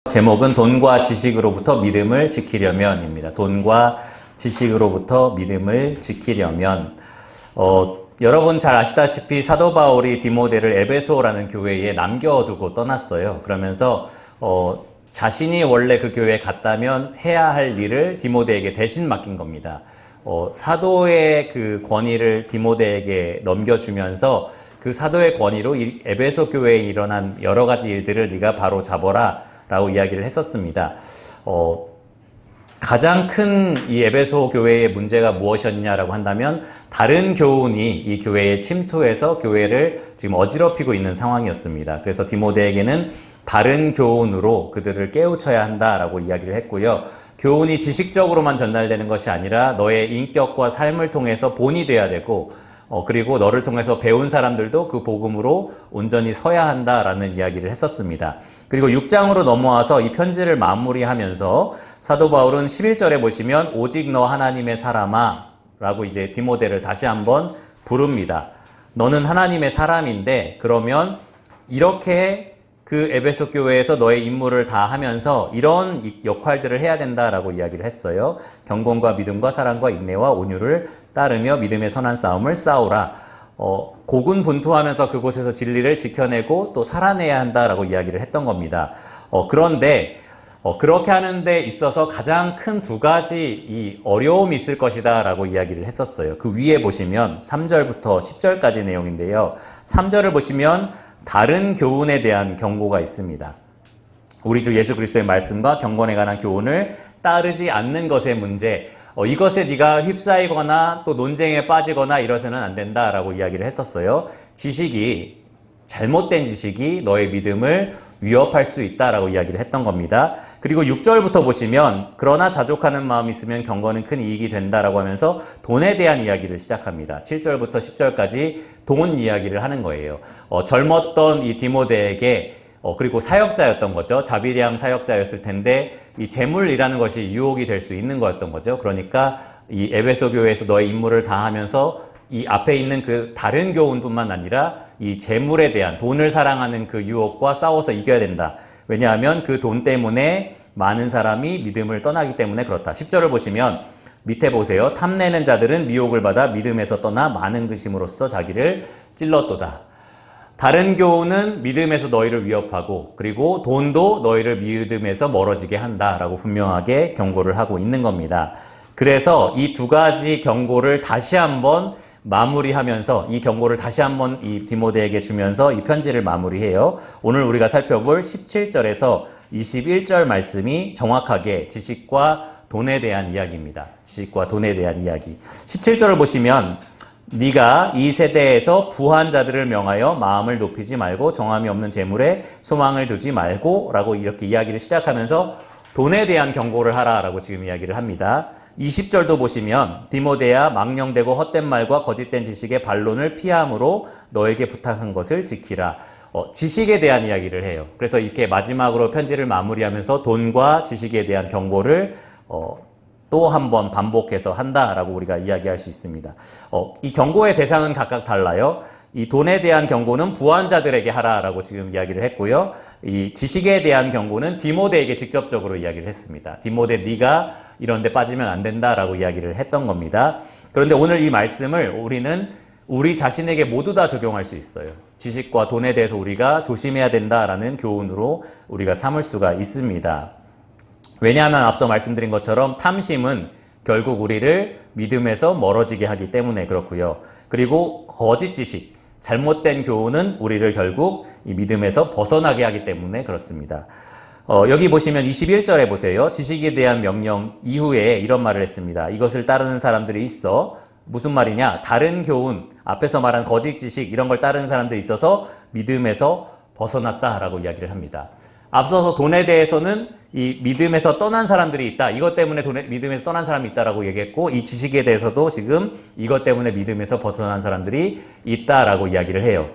제목은 돈과 지식으로부터 믿음을 지키려면입니다. 돈과 지식으로부터 믿음을 지키려면 여러분 잘 아시다시피 사도 바울이 디모데를 에베소라는 교회에 남겨두고 떠났어요. 그러면서 자신이 원래 그 교회에 갔다면 해야 할 일을 디모데에게 대신 맡긴 겁니다. 사도의 그 권위를 디모데에게 넘겨주면서 그 사도의 권위로 이 에베소 교회에 일어난 여러 가지 일들을 네가 바로 잡아라 라고 이야기를 했었습니다. 가장 큰 이 에베소 교회의 문제가 무엇이었냐라고 한다면 다른 교훈이 이 교회에 침투해서 교회를 지금 어지럽히고 있는 상황이었습니다. 그래서 디모데에게는 다른 교훈으로 그들을 깨우쳐야 한다라고 이야기를 했고요. 교훈이 지식적으로만 전달되는 것이 아니라 너의 인격과 삶을 통해서 본이 돼야 되고 그리고 너를 통해서 배운 사람들도 그 복음으로 온전히 서야 한다라는 이야기를 했었습니다. 그리고 6장으로 넘어와서 이 편지를 마무리하면서 사도 바울은 11절에 보시면 오직 너 하나님의 사람아 라고 이제 디모데를 다시 한번 부릅니다. 너는 하나님의 사람인데 그러면 이렇게 그 에베소 교회에서 너의 임무를 다 하면서 이런 역할들을 해야 된다라고 이야기를 했어요. 경건과 믿음과 사랑과 인내와 온유를 따르며 믿음의 선한 싸움을 싸우라. 고군분투하면서 그곳에서 진리를 지켜내고 또 살아내야 한다라고 이야기를 했던 겁니다. 그런데 그렇게 하는 데 있어서 가장 큰 두 가지 이 어려움이 있을 것이다 라고 이야기를 했었어요. 그 위에 보시면 3절부터 10절까지 내용인데요. 3절을 보시면 다른 교훈에 대한 경고가 있습니다. 우리 주 예수 그리스도의 말씀과 경건에 관한 교훈을 따르지 않는 것의 문제, 이것에 네가 휩싸이거나 또 논쟁에 빠지거나 이러서는 안 된다라고 이야기를 했었어요. 잘못된 지식이 너의 믿음을 위협할 수 있다라고 이야기를 했던 겁니다. 그리고 6절부터 보시면 그러나 자족하는 마음이 있으면 경건은 큰 이익이 된다라고 하면서 돈에 대한 이야기를 시작합니다. 7절부터 10절까지 돈 이야기를 하는 거예요. 젊었던 이 디모데에게 그리고 사역자였던 거죠. 자비량 사역자였을 텐데 이 재물이라는 것이 유혹이 될 수 있는 거였던 거죠. 그러니까 이 에베소 교회에서 너의 임무를 다하면서 이 앞에 있는 그 다른 교훈뿐만 아니라 이 재물에 대한 돈을 사랑하는 그 유혹과 싸워서 이겨야 된다. 왜냐하면 그 돈 때문에 많은 사람이 믿음을 떠나기 때문에 그렇다. 10절을 보시면 밑에 보세요. 탐내는 자들은 미혹을 받아 믿음에서 떠나 많은 근심으로써 자기를 찔렀도다. 다른 교훈은 믿음에서 너희를 위협하고 그리고 돈도 너희를 믿음에서 멀어지게 한다라고 분명하게 경고를 하고 있는 겁니다. 그래서 이 두 가지 경고를 다시 한번 마무리하면서 이 경고를 다시 한번 이 디모데에게 주면서 이 편지를 마무리해요. 오늘 우리가 살펴볼 17절에서 21절 말씀이 정확하게 지식과 돈에 대한 이야기입니다. 지식과 돈에 대한 이야기. 17절을 보시면 네가 이 세대에서 부한 자들을 명하여 마음을 높이지 말고 정함이 없는 재물에 소망을 두지 말고 라고 이렇게 이야기를 시작하면서 돈에 대한 경고를 하라라고 지금 이야기를 합니다. 20절도 보시면 디모데야 망령되고 헛된 말과 거짓된 지식의 반론을 피함으로 너에게 부탁한 것을 지키라. 지식에 대한 이야기를 해요. 그래서 이렇게 마지막으로 편지를 마무리하면서 돈과 지식에 대한 경고를 또 한 번 반복해서 한다라고 우리가 이야기할 수 있습니다. 이 경고의 대상은 각각 달라요. 이 돈에 대한 경고는 부한 자들에게 하라라고 지금 이야기를 했고요. 이 지식에 대한 경고는 디모데에게 직접적으로 이야기를 했습니다. 디모데 네가 이런 데 빠지면 안 된다라고 이야기를 했던 겁니다. 그런데 오늘 이 말씀을 우리는 우리 자신에게 모두 다 적용할 수 있어요. 지식과 돈에 대해서 우리가 조심해야 된다라는 교훈으로 우리가 삼을 수가 있습니다. 왜냐하면 앞서 말씀드린 것처럼 탐심은 결국 우리를 믿음에서 멀어지게 하기 때문에 그렇고요. 그리고 거짓 지식, 잘못된 교훈은 우리를 결국 이 믿음에서 벗어나게 하기 때문에 그렇습니다. 여기 보시면 21절에 보세요. 지식에 대한 명령 이후에 이런 말을 했습니다. 이것을 따르는 사람들이 있어. 무슨 말이냐? 다른 교훈, 앞에서 말한 거짓 지식 이런 걸 따르는 사람들이 있어서 믿음에서 벗어났다라고 이야기를 합니다. 앞서서 돈에 대해서는 이 믿음에서 떠난 사람들이 있다. 이것 때문에 믿음에서 떠난 사람이 있다라고 얘기했고 이 지식에 대해서도 지금 이것 때문에 믿음에서 벗어난 사람들이 있다라고 이야기를 해요.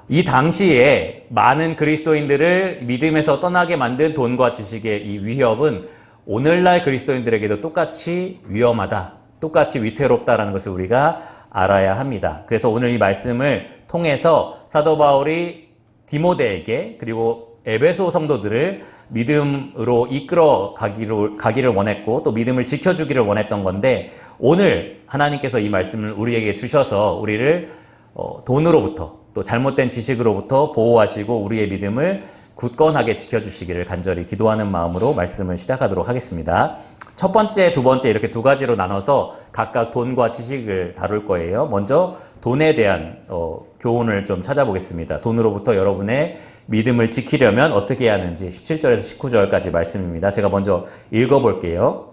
이 당시에 많은 그리스도인들을 믿음에서 떠나게 만든 돈과 지식의 이 위협은 오늘날 그리스도인들에게도 똑같이 위험하다. 똑같이 위태롭다라는 것을 우리가 알아야 합니다. 그래서 오늘 이 말씀을 통해서 사도 바울이 디모데에게 그리고 에베소 성도들을 믿음으로 이끌어 가기를 원했고 또 믿음을 지켜주기를 원했던 건데 오늘 하나님께서 이 말씀을 우리에게 주셔서 우리를 돈으로부터 또 잘못된 지식으로부터 보호하시고 우리의 믿음을 굳건하게 지켜주시기를 간절히 기도하는 마음으로 말씀을 시작하도록 하겠습니다. 첫 번째, 두 번째 이렇게 두 가지로 나눠서 각각 돈과 지식을 다룰 거예요. 먼저 돈에 대한 교훈을 좀 찾아보겠습니다. 돈으로부터 여러분의 믿음을 지키려면 어떻게 해야 하는지 17절에서 19절까지 말씀입니다. 제가 먼저 읽어볼게요.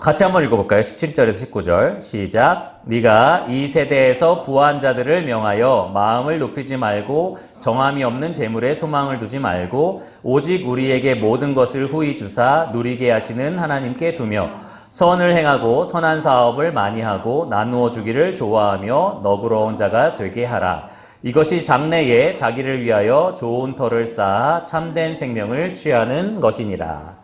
같이 한번 읽어볼까요? 17절에서 19절 시작. 네가 이 세대에서 부한 자들을 명하여 마음을 높이지 말고 정함이 없는 재물에 소망을 두지 말고 오직 우리에게 모든 것을 후히 주사 누리게 하시는 하나님께 두며 선을 행하고 선한 사업을 많이 하고 나누어 주기를 좋아하며 너그러운 자가 되게 하라. 이것이 장래에 자기를 위하여 좋은 터를 쌓아 참된 생명을 취하는 것이니라.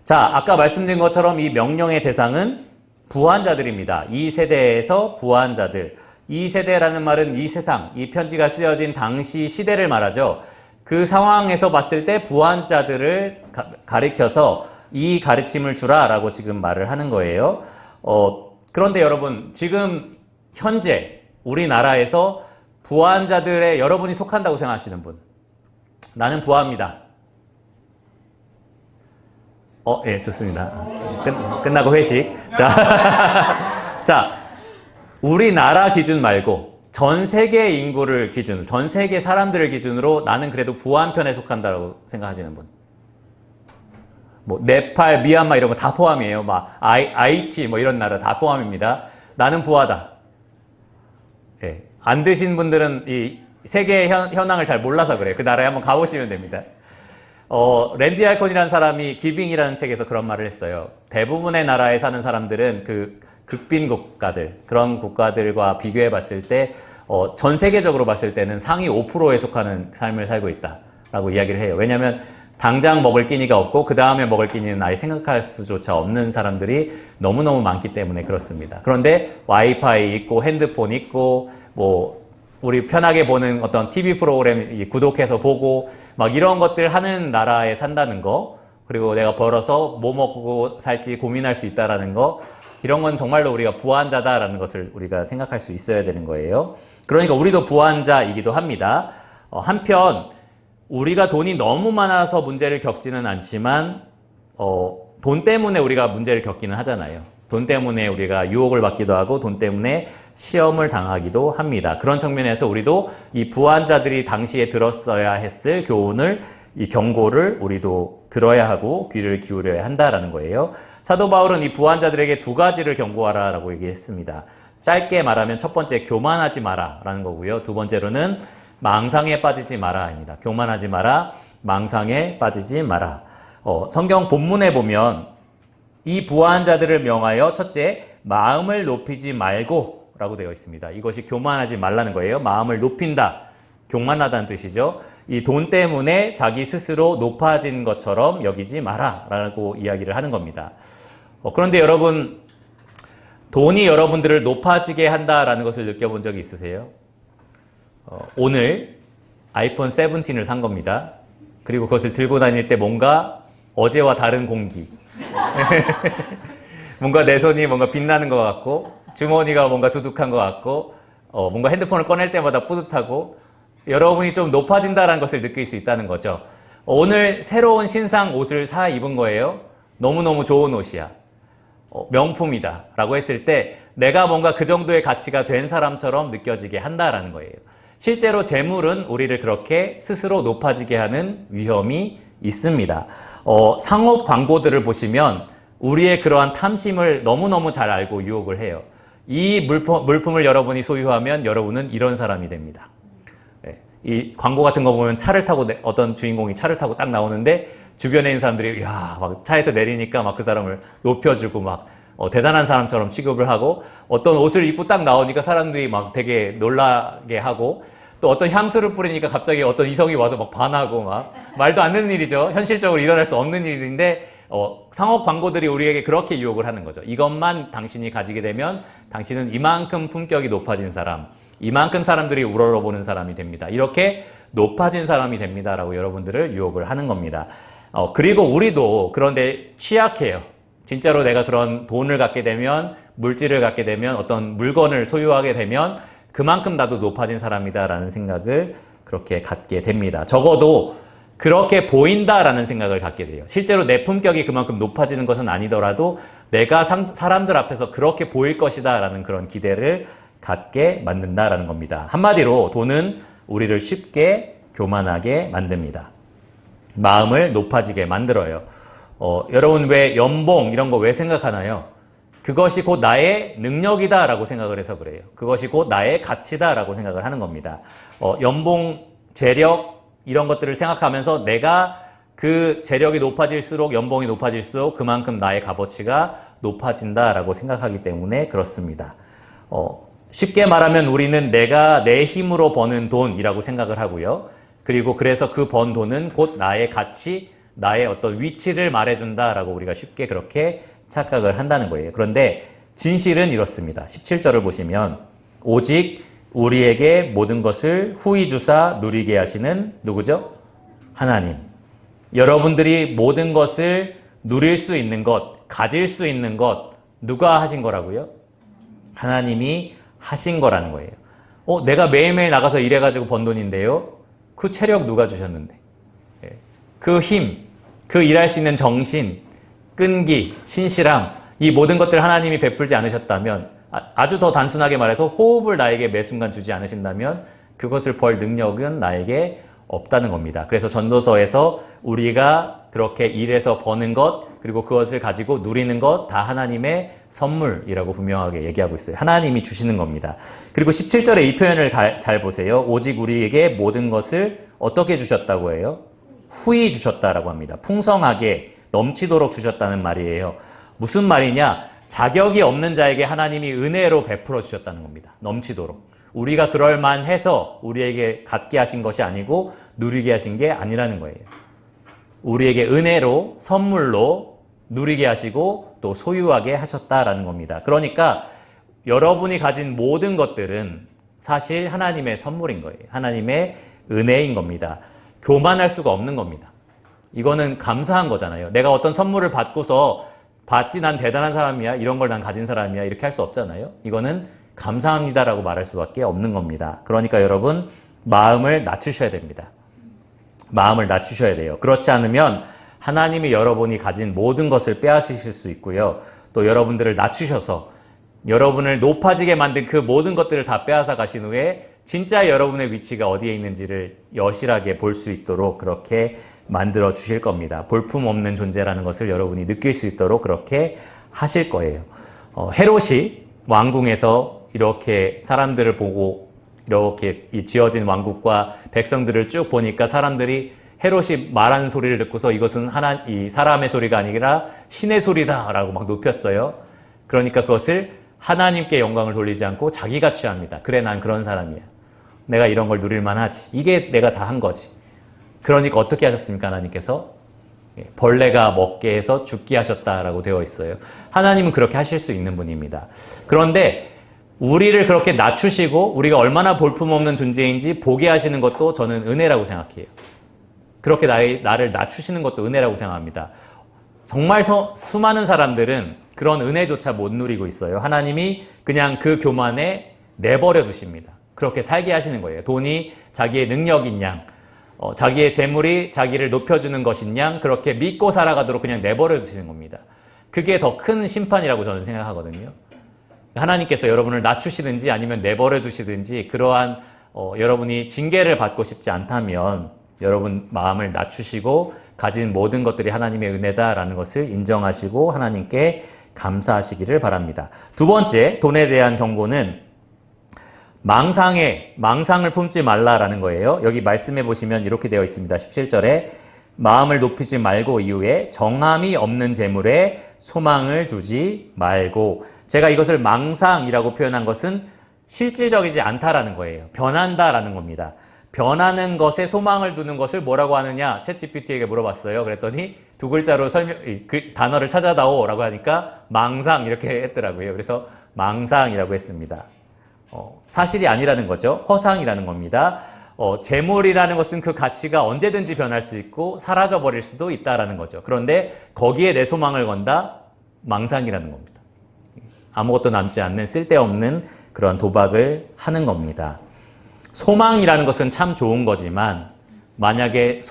자, 아까 말씀드린 것처럼 이 명령의 대상은 부한 자들입니다. 이 세대에서 부한 자들. 이 세대라는 말은 이 세상, 이 편지가 쓰여진 당시 시대를 말하죠. 그 상황에서 봤을 때 부한 자들을 가리켜서 이 가르침을 주라라고 지금 말을 하는 거예요. 그런데 여러분, 지금 현재 우리나라에서 부한 자들에 여러분이 속한다고 생각하시는 분. 나는 부합니다. 예, 좋습니다. 끝나고 회식. 자, 자, 우리나라 기준 말고 전 세계 인구를 기준으로, 전 세계 사람들을 기준으로 나는 그래도 부한 편에 속한다고 생각하시는 분. 뭐 네팔, 미얀마 이런 거 다 포함이에요. 막 IT 뭐 이런 나라 다 포함입니다. 나는 부하다. 예, 안 드신 분들은 이 세계 현황을 잘 몰라서 그래요. 그 나라에 한번 가보시면 됩니다. 랜디 알콘이라는 사람이 기빙이라는 책에서 그런 말을 했어요. 대부분의 나라에 사는 사람들은 그 극빈 국가들, 그런 국가들과 비교해 봤을 때, 전 세계적으로 봤을 때는 상위 5%에 속하는 삶을 살고 있다라고 이야기를 해요. 왜냐하면 당장 먹을 끼니가 없고 그 다음에 먹을 끼니는 아예 생각할 수조차 없는 사람들이 너무너무 많기 때문에 그렇습니다. 그런데 와이파이 있고 핸드폰 있고 뭐 우리 편하게 보는 어떤 TV 프로그램 구독해서 보고 막 이런 것들 하는 나라에 산다는 거, 그리고 내가 벌어서 뭐 먹고 살지 고민할 수 있다라는 거, 이런 건 정말로 우리가 부한 자다라는 것을 우리가 생각할 수 있어야 되는 거예요. 그러니까 우리도 부한 자이기도 합니다. 한편 우리가 돈이 너무 많아서 문제를 겪지는 않지만 돈 때문에 우리가 문제를 겪기는 하잖아요. 돈 때문에 우리가 유혹을 받기도 하고 돈 때문에 시험을 당하기도 합니다. 그런 측면에서 우리도 이 부한 자들이 당시에 들었어야 했을 교훈을, 이 경고를 우리도 들어야 하고 귀를 기울여야 한다라는 거예요. 사도 바울은 이 부한 자들에게 두 가지를 경고하라라고 얘기했습니다. 짧게 말하면 첫 번째 교만하지 마라라는 거고요. 두 번째로는 망상에 빠지지 마라입니다. 교만하지 마라, 망상에 빠지지 마라. 성경 본문에 보면 이 부한 자들을 명하여 첫째, 마음을 높이지 말고 라고 되어 있습니다. 이것이 교만하지 말라는 거예요. 마음을 높인다, 교만하다는 뜻이죠. 이 돈 때문에 자기 스스로 높아진 것처럼 여기지 마라 라고 이야기를 하는 겁니다. 그런데 여러분, 돈이 여러분들을 높아지게 한다라는 것을 느껴본 적이 있으세요? 오늘 아이폰 17을 산 겁니다. 그리고 그것을 들고 다닐 때 뭔가 어제와 다른 공기. 뭔가 내 손이 뭔가 빛나는 것 같고, 주머니가 뭔가 두둑한 것 같고, 뭔가 핸드폰을 꺼낼 때마다 뿌듯하고, 여러분이 좀 높아진다는 것을 느낄 수 있다는 거죠. 오늘 새로운 신상 옷을 사 입은 거예요. 너무너무 좋은 옷이야. 명품이다. 라고 했을 때 내가 뭔가 그 정도의 가치가 된 사람처럼 느껴지게 한다라는 거예요. 실제로 재물은 우리를 그렇게 스스로 높아지게 하는 위험이 있습니다. 상업 광고들을 보시면 우리의 그러한 탐심을 너무너무 잘 알고 유혹을 해요. 이 물품을 여러분이 소유하면 여러분은 이런 사람이 됩니다. 네. 이 광고 같은 거 보면 차를 타고 어떤 주인공이 차를 타고 딱 나오는데 주변에 있는 사람들이 막 차에서 내리니까 막 그 사람을 높여주고 막 대단한 사람처럼 취급을 하고, 어떤 옷을 입고 딱 나오니까 사람들이 막 되게 놀라게 하고, 또 어떤 향수를 뿌리니까 갑자기 어떤 이성이 와서 막 반하고, 막 말도 안 되는 일이죠. 현실적으로 일어날 수 없는 일인데 상업 광고들이 우리에게 그렇게 유혹을 하는 거죠. 이것만 당신이 가지게 되면 당신은 이만큼 품격이 높아진 사람, 이만큼 사람들이 우러러보는 사람이 됩니다. 이렇게 높아진 사람이 됩니다라고 여러분들을 유혹을 하는 겁니다. 그리고 우리도 그런데 취약해요. 진짜로 내가 그런 돈을 갖게 되면, 물질을 갖게 되면, 어떤 물건을 소유하게 되면 그만큼 나도 높아진 사람이다라는 생각을 그렇게 갖게 됩니다. 적어도 그렇게 보인다라는 생각을 갖게 돼요. 실제로 내 품격이 그만큼 높아지는 것은 아니더라도 내가 사람들 앞에서 그렇게 보일 것이다 라는 그런 기대를 갖게 만든다라는 겁니다. 한마디로 돈은 우리를 쉽게 교만하게 만듭니다. 마음을 높아지게 만들어요. 여러분 왜 연봉 이런 거 왜 생각하나요? 그것이 곧 나의 능력이다 라고 생각을 해서 그래요. 그것이 곧 나의 가치다 라고 생각을 하는 겁니다. 연봉, 재력 이런 것들을 생각하면서 내가 그 재력이 높아질수록 연봉이 높아질수록 그만큼 나의 값어치가 높아진다 라고 생각하기 때문에 그렇습니다. 쉽게 말하면 우리는 내가 내 힘으로 버는 돈이라고 생각을 하고요. 그리고 그래서 그 번 돈은 곧 나의 가치, 나의 어떤 위치를 말해준다라고 우리가 쉽게 그렇게 착각을 한다는 거예요. 그런데 진실은 이렇습니다. 17절을 보시면 오직 우리에게 모든 것을 후히 주사 누리게 하시는 누구죠? 하나님. 여러분들이 모든 것을 누릴 수 있는 것, 가질 수 있는 것 누가 하신 거라고요? 하나님이 하신 거라는 거예요. 내가 매일매일 나가서 일해가지고 번 돈인데요. 그 체력 누가 주셨는데? 그 힘, 그 일할 수 있는 정신, 끈기, 신실함, 이 모든 것들 하나님이 베풀지 않으셨다면, 아주 더 단순하게 말해서 호흡을 나에게 매 순간 주지 않으신다면 그것을 벌 능력은 나에게 없다는 겁니다. 그래서 전도서에서 우리가 그렇게 일해서 버는 것, 그리고 그것을 가지고 누리는 것 다 하나님의 선물이라고 분명하게 얘기하고 있어요. 하나님이 주시는 겁니다. 그리고 17절에 이 표현을 잘 보세요. 오직 우리에게 모든 것을 어떻게 주셨다고 해요? 후히 주셨다라고 합니다. 풍성하게 넘치도록 주셨다는 말이에요. 무슨 말이냐? 자격이 없는 자에게 하나님이 은혜로 베풀어 주셨다는 겁니다. 넘치도록. 우리가 그럴 만해서 우리에게 갖게 하신 것이 아니고 누리게 하신 게 아니라는 거예요. 우리에게 은혜로, 선물로 누리게 하시고 또 소유하게 하셨다라는 겁니다. 그러니까 여러분이 가진 모든 것들은 사실 하나님의 선물인 거예요. 하나님의 은혜인 겁니다. 교만할 수가 없는 겁니다. 이거는 감사한 거잖아요. 내가 어떤 선물을 받고서 받지 난 대단한 사람이야, 이런 걸 난 가진 사람이야, 이렇게 할 수 없잖아요. 이거는 감사합니다라고 말할 수밖에 없는 겁니다. 그러니까 여러분 마음을 낮추셔야 됩니다. 마음을 낮추셔야 돼요. 그렇지 않으면 하나님이 여러분이 가진 모든 것을 빼앗으실 수 있고요. 또 여러분들을 낮추셔서 여러분을 높아지게 만든 그 모든 것들을 다 빼앗아 가신 후에 진짜 여러분의 위치가 어디에 있는지를 여실하게 볼 수 있도록 그렇게 만들어 주실 겁니다. 볼품없는 존재라는 것을 여러분이 느낄 수 있도록 그렇게 하실 거예요. 헤롯이 왕궁에서 이렇게 사람들을 보고 이렇게 이 지어진 왕국과 백성들을 쭉 보니까 사람들이 헤롯이 말하는 소리를 듣고서 이것은 이 사람의 소리가 아니라 신의 소리다라고 막 높였어요. 그러니까 그것을 하나님께 영광을 돌리지 않고 자기가 취합니다. 그래, 난 그런 사람이야. 내가 이런 걸 누릴 만하지. 이게 내가 다 한 거지. 그러니까 어떻게 하셨습니까? 하나님께서 벌레가 먹게 해서 죽게 하셨다라고 되어 있어요. 하나님은 그렇게 하실 수 있는 분입니다. 그런데 우리를 그렇게 낮추시고 우리가 얼마나 볼품없는 존재인지 보게 하시는 것도 저는 은혜라고 생각해요. 그렇게 나를 낮추시는 것도 은혜라고 생각합니다. 정말 수많은 사람들은 그런 은혜조차 못 누리고 있어요. 하나님이 그냥 그 교만에 내버려 두십니다. 그렇게 살게 하시는 거예요. 돈이 자기의 능력인 양, 자기의 재물이 자기를 높여주는 것인 양, 그렇게 믿고 살아가도록 그냥 내버려 두시는 겁니다. 그게 더 큰 심판이라고 저는 생각하거든요. 하나님께서 여러분을 낮추시든지 아니면 내버려 두시든지 그러한 여러분이 징계를 받고 싶지 않다면 여러분 마음을 낮추시고 가진 모든 것들이 하나님의 은혜다라는 것을 인정하시고 하나님께 감사하시기를 바랍니다. 두 번째, 돈에 대한 경고는 망상을 품지 말라라는 거예요. 여기 말씀해 보시면 이렇게 되어 있습니다. 17절에 마음을 높이지 말고 이후에 정함이 없는 재물에 소망을 두지 말고, 제가 이것을 망상이라고 표현한 것은 실질적이지 않다라는 거예요. 변한다라는 겁니다. 변하는 것에 소망을 두는 것을 뭐라고 하느냐? 챗GPT에게 물어봤어요. 그랬더니 두 글자로 그 단어를 찾아다오라고 하니까 망상 이렇게 했더라고요. 그래서 망상이라고 했습니다. 사실이 아니라는 거죠. 허상이라는 겁니다. 재물이라는 것은 그 가치가 언제든지 변할 수 있고 사라져 버릴 수도 있다라는 거죠. 그런데 거기에 내 소망을 건다? 망상이라는 겁니다. 아무것도 남지 않는 쓸데없는 그런 도박을 하는 겁니다. 소망이라는 것은 참 좋은 거지만 만약에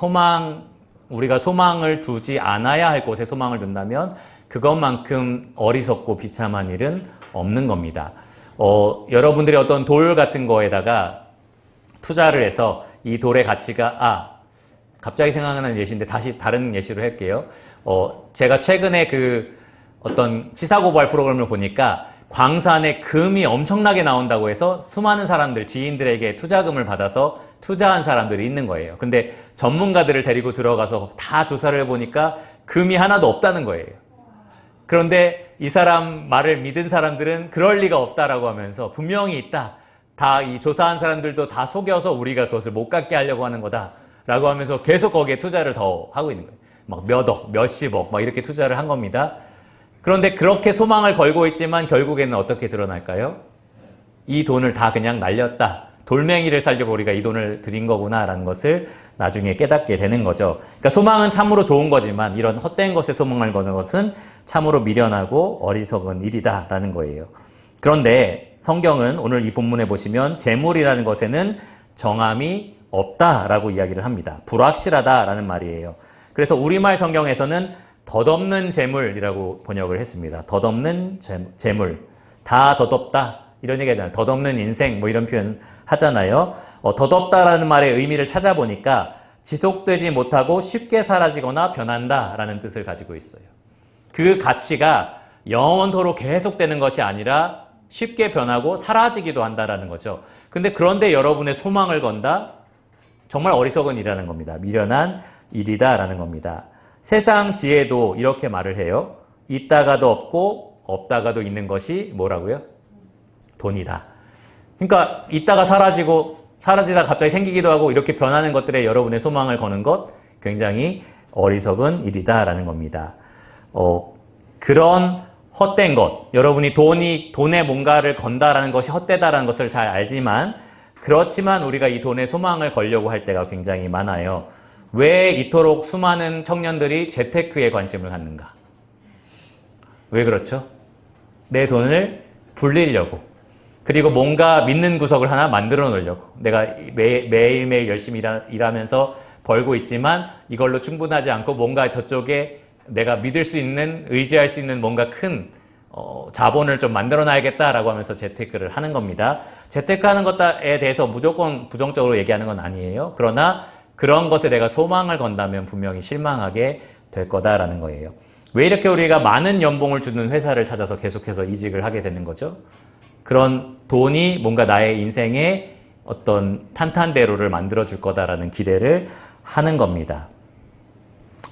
우리가 소망을 두지 않아야 할 곳에 소망을 둔다면 그것만큼 어리석고 비참한 일은 없는 겁니다. 여러분들이 어떤 돌 같은 거에다가 투자를 해서 이 돌의 가치가 갑자기 생각나는 예시인데 다시 다른 예시로 할게요. 제가 최근에 어떤 시사고발 프로그램을 보니까 광산에 금이 엄청나게 나온다고 해서 수많은 사람들, 지인들에게 투자금을 받아서 투자한 사람들이 있는 거예요. 근데 전문가들을 데리고 들어가서 다 조사를 해보니까 금이 하나도 없다는 거예요. 그런데 이 사람 말을 믿은 사람들은 그럴 리가 없다라고 하면서 분명히 있다. 다 이 조사한 사람들도 다 속여서 우리가 그것을 못 갖게 하려고 하는 거다라고 하면서 계속 거기에 투자를 더 하고 있는 거예요. 막 몇 억, 몇십억 막 이렇게 투자를 한 겁니다. 그런데 그렇게 소망을 걸고 있지만 결국에는 어떻게 드러날까요? 이 돈을 다 그냥 날렸다. 돌멩이를 살려고 우리가 이 돈을 들인 거구나라는 것을 나중에 깨닫게 되는 거죠. 그러니까 소망은 참으로 좋은 거지만 이런 헛된 것에 소망을 거는 것은 참으로 미련하고 어리석은 일이다라는 거예요. 그런데 성경은 오늘 이 본문에 보시면 재물이라는 것에는 정함이 없다라고 이야기를 합니다. 불확실하다라는 말이에요. 그래서 우리말 성경에서는 덧없는 재물이라고 번역을 했습니다. 덧없는 재물. 다 덧없다. 이런 얘기 하잖아요. 덧없는 인생 뭐 이런 표현 하잖아요. 덧없다라는 말의 의미를 찾아보니까 지속되지 못하고 쉽게 사라지거나 변한다라는 뜻을 가지고 있어요. 그 가치가 영원토록 계속되는 것이 아니라 쉽게 변하고 사라지기도 한다라는 거죠. 그런데 여러분의 소망을 건다? 정말 어리석은 일이라는 겁니다. 미련한 일이다라는 겁니다. 세상 지혜도 이렇게 말을 해요. 있다가도 없고 없다가도 있는 것이 뭐라고요? 돈이다. 그러니까 있다가 사라지다 갑자기 생기기도 하고 이렇게 변하는 것들에 여러분의 소망을 거는 것 굉장히 어리석은 일이다라는 겁니다. 그런 헛된 것, 여러분이 돈에 뭔가를 건다라는 것이 헛되다라는 것을 잘 알지만 그렇지만 우리가 이 돈에 소망을 걸려고 할 때가 굉장히 많아요. 왜 이토록 수많은 청년들이 재테크에 관심을 갖는가? 왜 그렇죠? 내 돈을 불리려고. 그리고 뭔가 믿는 구석을 하나 만들어 놓으려고. 내가 매일매일 열심히 일하면서 벌고 있지만 이걸로 충분하지 않고 뭔가 저쪽에 내가 믿을 수 있는, 의지할 수 있는 뭔가 큰 자본을 좀 만들어 놔야겠다라고 하면서 재테크를 하는 겁니다. 재테크하는 것에 대해서 무조건 부정적으로 얘기하는 건 아니에요. 그러나 그런 것에 내가 소망을 건다면 분명히 실망하게 될 거다라는 거예요. 왜 이렇게 우리가 많은 연봉을 주는 회사를 찾아서 계속해서 이직을 하게 되는 거죠? 그런 돈이 뭔가 나의 인생에 어떤 탄탄대로를 만들어줄 거다라는 기대를 하는 겁니다.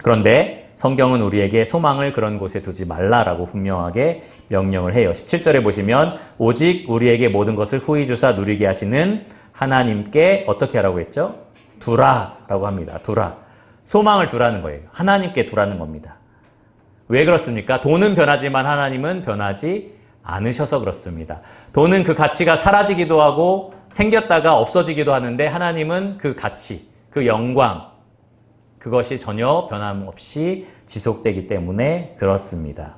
그런데 성경은 우리에게 소망을 그런 곳에 두지 말라라고 분명하게 명령을 해요. 17절에 보시면 오직 우리에게 모든 것을 후히 주사 누리게 하시는 하나님께 어떻게 하라고 했죠? 두라라고 합니다. 두라. 소망을 두라는 거예요. 하나님께 두라는 겁니다. 왜 그렇습니까? 돈은 변하지만 하나님은 변하지 않으셔서 그렇습니다. 돈은 그 가치가 사라지기도 하고 생겼다가 없어지기도 하는데 하나님은 그 가치, 그 영광, 그것이 전혀 변함없이 지속되기 때문에 그렇습니다.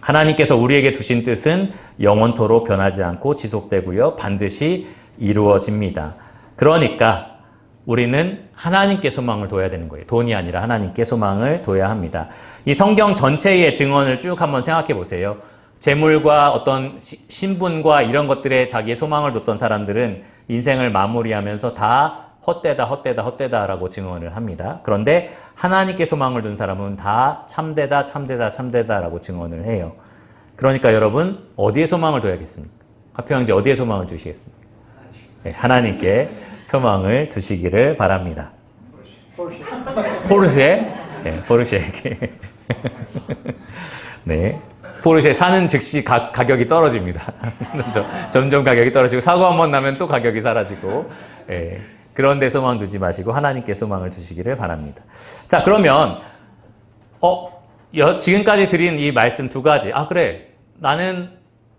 하나님께서 우리에게 두신 뜻은 영원토록 변하지 않고 지속되고요. 반드시 이루어집니다. 그러니까 우리는 하나님께 소망을 둬야 되는 거예요. 돈이 아니라 하나님께 소망을 둬야 합니다. 이 성경 전체의 증언을 쭉 한번 생각해 보세요. 재물과 어떤 신분과 이런 것들에 자기의 소망을 뒀던 사람들은 인생을 마무리하면서 다 헛되다라고 증언을 합니다. 그런데 하나님께 소망을 둔 사람은 다 참되다라고 증언을 해요. 그러니까 여러분 어디에 소망을 둬야겠습니까? 화평형제 어디에 소망을 두시겠습니까? 네, 하나님께 소망을 두시기를 바랍니다. 포르쉐? 네, 포르쉐에게. 네. 포르쉐 사는 즉시 가격이 떨어집니다. 점점 가격이 떨어지고 사고 한 번 나면 또 가격이 사라지고. 네. 그런데 소망 두지 마시고 하나님께 소망을 두시기를 바랍니다. 자, 그러면 지금까지 드린 이 말씀 두 가지. 그래. 나는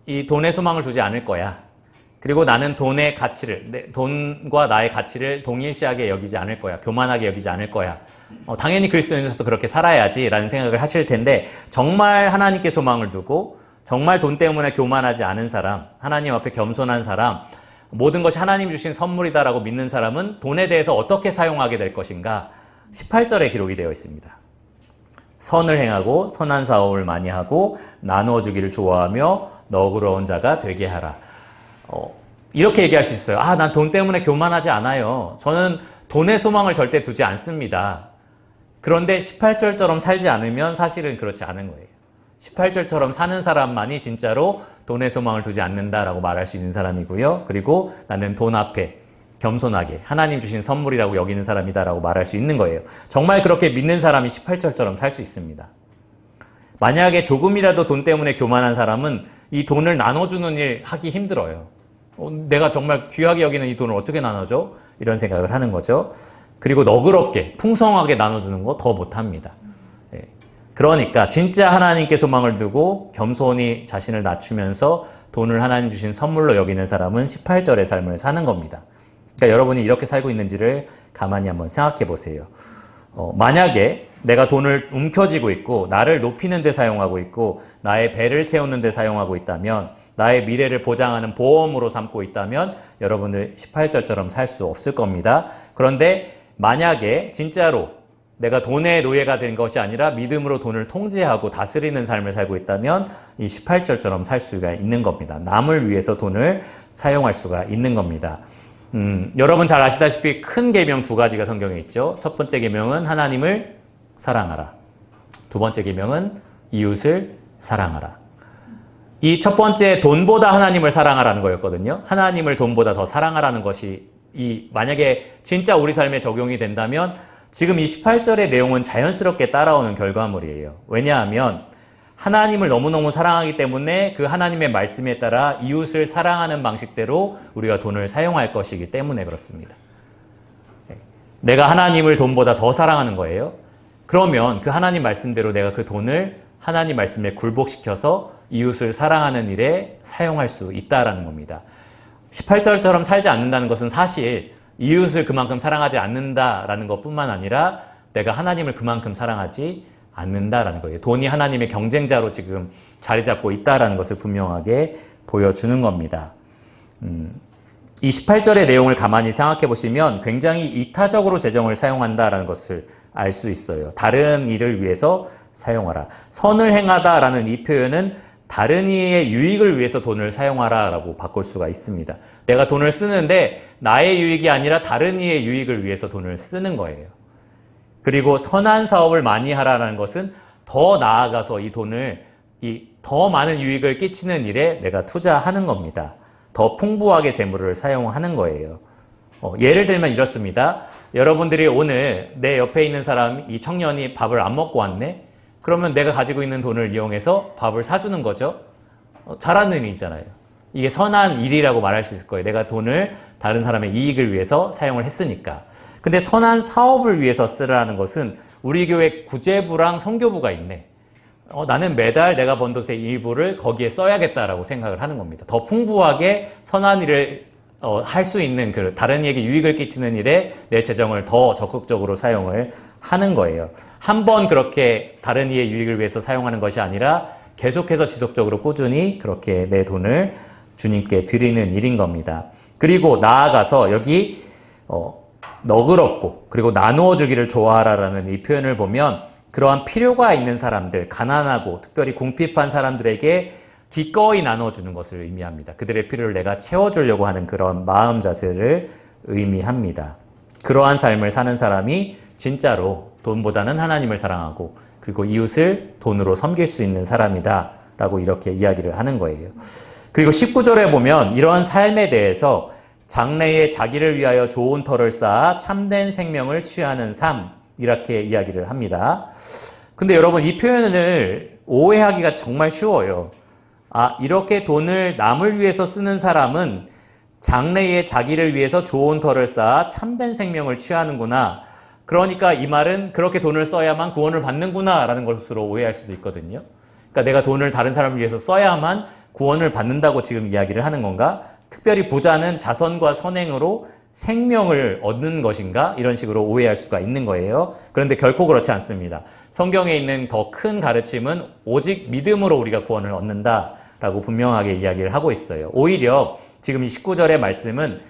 이 돈에 소망을 두지 않을 거야. 그리고 나는 돈의 가치를, 돈과 나의 가치를 동일시하게 여기지 않을 거야. 교만하게 여기지 않을 거야. 당연히 그리스도인으로서 그렇게 살아야지 라는 생각을 하실 텐데, 정말 하나님께 소망을 두고 정말 돈 때문에 교만하지 않은 사람, 하나님 앞에 겸손한 사람, 모든 것이 하나님 주신 선물이다라고 믿는 사람은 돈에 대해서 어떻게 사용하게 될 것인가? 18절에 기록이 되어 있습니다. 선을 행하고 선한 사업을 많이 하고 나누어 주기를 좋아하며 너그러운 자가 되게 하라. 이렇게 얘기할 수 있어요. 난 돈 때문에 교만하지 않아요. 저는 돈의 소망을 절대 두지 않습니다. 그런데 18절처럼 살지 않으면 사실은 그렇지 않은 거예요. 18절처럼 사는 사람만이 진짜로 돈의 소망을 두지 않는다라고 말할 수 있는 사람이고요. 그리고 나는 돈 앞에 겸손하게 하나님 주신 선물이라고 여기는 사람이다라고 말할 수 있는 거예요. 정말 그렇게 믿는 사람이 18절처럼 살 수 있습니다. 만약에 조금이라도 돈 때문에 교만한 사람은 이 돈을 나눠주는 일 하기 힘들어요. 내가 정말 귀하게 여기는 이 돈을 어떻게 나눠줘? 이런 생각을 하는 거죠. 그리고 너그럽게 풍성하게 나눠주는 거 더 못합니다. 그러니까 진짜 하나님께 소망을 두고 겸손히 자신을 낮추면서 돈을 하나님 주신 선물로 여기는 사람은 18절의 삶을 사는 겁니다. 그러니까 여러분이 이렇게 살고 있는지를 가만히 한번 생각해 보세요. 만약에 내가 돈을 움켜쥐고 있고 나를 높이는 데 사용하고 있고 나의 배를 채우는 데 사용하고 있다면, 나의 미래를 보장하는 보험으로 삼고 있다면 여러분들 18절처럼 살 수 없을 겁니다. 그런데 만약에 진짜로 내가 돈의 노예가 된 것이 아니라 믿음으로 돈을 통제하고 다스리는 삶을 살고 있다면 이 18절처럼 살 수가 있는 겁니다. 남을 위해서 돈을 사용할 수가 있는 겁니다. 여러분 잘 아시다시피 큰 계명 두 가지가 성경에 있죠. 첫 번째 계명은 하나님을 사랑하라. 두 번째 계명은 이웃을 사랑하라. 이 첫 번째 돈보다 하나님을 사랑하라는 거였거든요. 하나님을 돈보다 더 사랑하라는 것이 만약에 진짜 우리 삶에 적용이 된다면 지금 이 18절의 내용은 자연스럽게 따라오는 결과물이에요. 왜냐하면 하나님을 너무너무 사랑하기 때문에 그 하나님의 말씀에 따라 이웃을 사랑하는 방식대로 우리가 돈을 사용할 것이기 때문에 그렇습니다. 내가 하나님을 돈보다 더 사랑하는 거예요. 그러면 그 하나님 말씀대로 내가 그 돈을 하나님 말씀에 굴복시켜서 이웃을 사랑하는 일에 사용할 수 있다라는 겁니다. 18절처럼 살지 않는다는 것은 사실 이웃을 그만큼 사랑하지 않는다라는 것뿐만 아니라 내가 하나님을 그만큼 사랑하지 않는다라는 거예요. 돈이 하나님의 경쟁자로 지금 자리 잡고 있다라는 것을 분명하게 보여주는 겁니다. 이 18절의 내용을 가만히 생각해 보시면 굉장히 이타적으로 재정을 사용한다라는 것을 알 수 있어요. 다른 일을 위해서 사용하라. 선을 행하다라는 이 표현은 다른 이의 유익을 위해서 돈을 사용하라라고 바꿀 수가 있습니다. 내가 돈을 쓰는데 나의 유익이 아니라 다른 이의 유익을 위해서 돈을 쓰는 거예요. 그리고 선한 사업을 많이 하라는 것은 더 나아가서 이 돈을 더 많은 유익을 끼치는 일에 내가 투자하는 겁니다. 더 풍부하게 재물을 사용하는 거예요. 예를 들면 이렇습니다. 여러분들이 오늘 내 옆에 있는 사람, 이 청년이 밥을 안 먹고 왔네? 그러면 내가 가지고 있는 돈을 이용해서 밥을 사주는 거죠. 잘하는 일이잖아요. 이게 선한 일이라고 말할 수 있을 거예요. 내가 돈을 다른 사람의 이익을 위해서 사용을 했으니까. 근데 선한 사업을 위해서 쓰라는 것은 우리 교회 구제부랑 선교부가 있네. 나는 매달 내가 번 돈의 일부를 거기에 써야겠다라고 생각을 하는 겁니다. 더 풍부하게 선한 일을 할 수 있는 다른 이에게 유익을 끼치는 일에 내 재정을 더 적극적으로 사용을 하는 거예요. 한 번 그렇게 다른 이의 유익을 위해서 사용하는 것이 아니라 계속해서 지속적으로 꾸준히 그렇게 내 돈을 주님께 드리는 일인 겁니다. 그리고 나아가서 여기 너그럽고 그리고 나누어 주기를 좋아하라라는 이 표현을 보면 그러한 필요가 있는 사람들, 가난하고 특별히 궁핍한 사람들에게 기꺼이 나눠주는 것을 의미합니다. 그들의 필요를 내가 채워주려고 하는 그런 마음 자세를 의미합니다. 그러한 삶을 사는 사람이 진짜로 돈보다는 하나님을 사랑하고 그리고 이웃을 돈으로 섬길 수 있는 사람이다 라고 이렇게 이야기를 하는 거예요. 그리고 19절에 보면 이러한 삶에 대해서 장래에 자기를 위하여 좋은 터를 쌓아 참된 생명을 취하는 삶, 이렇게 이야기를 합니다. 근데 여러분 이 표현을 오해하기가 정말 쉬워요. 이렇게 돈을 남을 위해서 쓰는 사람은 장래에 자기를 위해서 좋은 터를 쌓아 참된 생명을 취하는구나. 그러니까 이 말은 그렇게 돈을 써야만 구원을 받는구나 라는 것으로 오해할 수도 있거든요. 그러니까 내가 돈을 다른 사람을 위해서 써야만 구원을 받는다고 지금 이야기를 하는 건가? 특별히 부자는 자선과 선행으로 생명을 얻는 것인가? 이런 식으로 오해할 수가 있는 거예요. 그런데 결코 그렇지 않습니다. 성경에 있는 더 큰 가르침은 오직 믿음으로 우리가 구원을 얻는다라고 분명하게 이야기를 하고 있어요. 오히려 지금 이 19절의 말씀은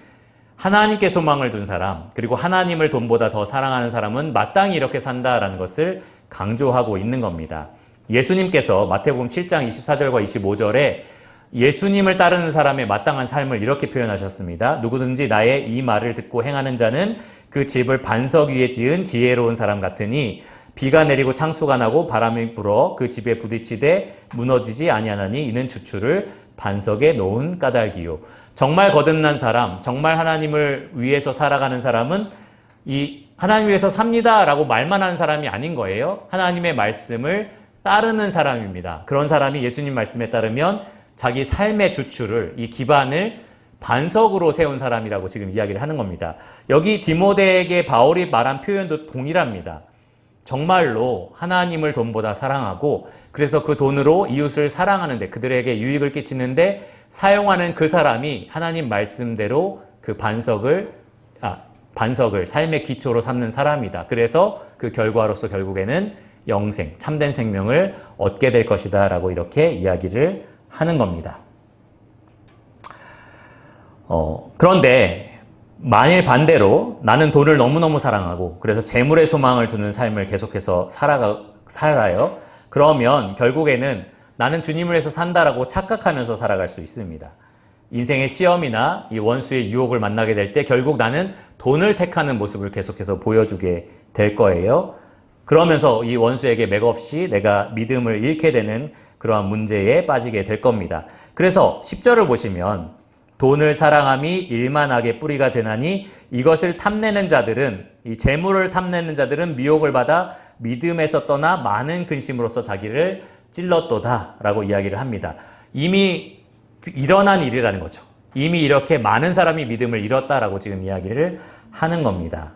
하나님께 소망을 둔 사람, 그리고 하나님을 돈보다 더 사랑하는 사람은 마땅히 이렇게 산다라는 것을 강조하고 있는 겁니다. 예수님께서 마태복음 7장 24절과 25절에 예수님을 따르는 사람의 마땅한 삶을 이렇게 표현하셨습니다. 누구든지 나의 이 말을 듣고 행하는 자는 그 집을 반석 위에 지은 지혜로운 사람 같으니 비가 내리고 창수가 나고 바람이 불어 그 집에 부딪히되 무너지지 아니하나니 이는 주추를 반석에 놓은 까닭이요. 정말 거듭난 사람, 정말 하나님을 위해서 살아가는 사람은 이 하나님 위해서 삽니다라고 말만 하는 사람이 아닌 거예요. 하나님의 말씀을 따르는 사람입니다. 그런 사람이 예수님 말씀에 따르면 자기 삶의 주추를, 이 기반을 반석으로 세운 사람이라고 지금 이야기를 하는 겁니다. 여기 디모데에게 바울이 말한 표현도 동일합니다. 정말로 하나님을 돈보다 사랑하고 그래서 그 돈으로 이웃을 사랑하는데, 그들에게 유익을 끼치는데 사용하는 그 사람이 하나님 말씀대로 그 반석을 삶의 기초로 삼는 사람이다. 그래서 그 결과로서 결국에는 영생, 참된 생명을 얻게 될 것이다 라고 이렇게 이야기를 하는 겁니다. 그런데 만일 반대로 나는 돈을 너무너무 사랑하고 그래서 재물의 소망을 두는 삶을 계속해서 살아요. 그러면 결국에는 나는 주님을 위해서 산다라고 착각하면서 살아갈 수 있습니다. 인생의 시험이나 이 원수의 유혹을 만나게 될 때 결국 나는 돈을 택하는 모습을 계속해서 보여주게 될 거예요. 그러면서 이 원수에게 맥없이 내가 믿음을 잃게 되는 그러한 문제에 빠지게 될 겁니다. 그래서 10절을 보시면 돈을 사랑함이 일만하게 뿌리가 되나니 이것을 탐내는 자들은, 이 재물을 탐내는 자들은 미혹을 받아 믿음에서 떠나 많은 근심으로써 자기를 찔렀도다 라고 이야기를 합니다. 이미 일어난 일이라는 거죠. 이미 이렇게 많은 사람이 믿음을 잃었다라고 지금 이야기를 하는 겁니다.